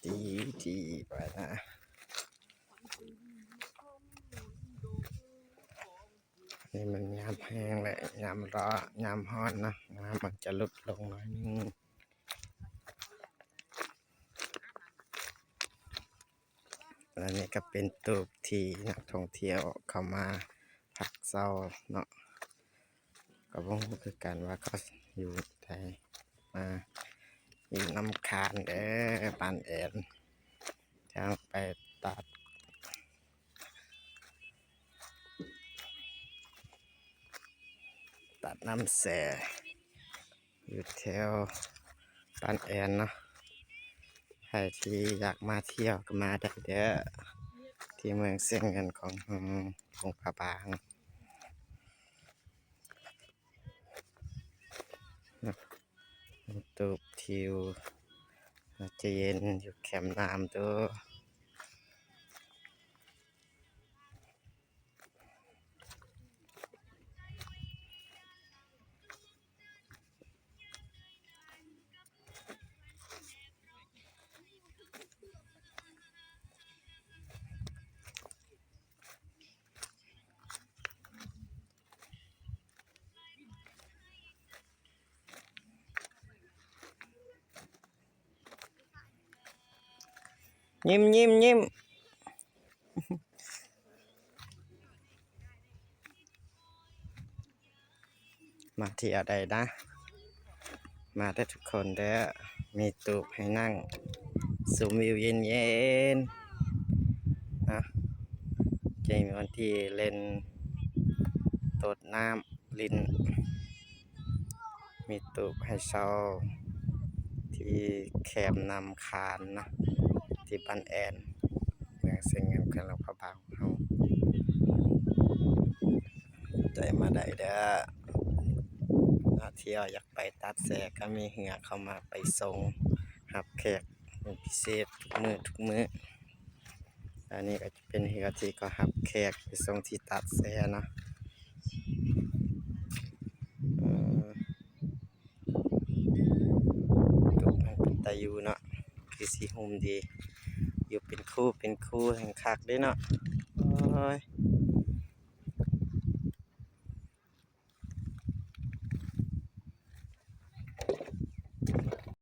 ดีดีไปนะนี่มันยามแห้งเลยยามร้อนยามฮ้อนนะน้ำมันจะลดลงหน่อยนึงและนี่ก็เป็นตูบที่นักท่องเที่ยวเข้ามาพักเศร้าเนาะก็บ่รู้คือกันว่าเขาอยู่ไทยมาอยู่น้ำคานเด้อปานแอนทางไปตัดน้ำแสอยู่แถวปานแอนเนาะใครที่อยากมาเที่ยวก็มาได้เด้อที่เมืองเสียงเงินของพระบางตูบทิวจะเย็นอยู่แคมป์น้ำตัวยิ้มมาเที่ยวได้นะมาได้ทุกคนเด้อมีตูบให้นั่งสูมวิวเย็นๆนะจะมีวันที่เล่นโดดน้ำลินมีตูบให้เช่าที่แคมป์นำคานนะที่บ้านแอนเมืองเสียงเงินกันเราพระบางเฮาใจมาได้เด้อเที่ยวอยากไปตัดแสก็มีเหือเข้ามาไปส่งรับแขกเป็นพิเศษทุกมื้ออันนี้ก็จะเป็นเหือที่ก็รับแขกไปส่งที่ตัดแสนะตุกมันเป็นตาอยู่เนาะคือสีหุ่มดีอยู่เป็นคู่แห่งคักเด้เนาะโอ้ย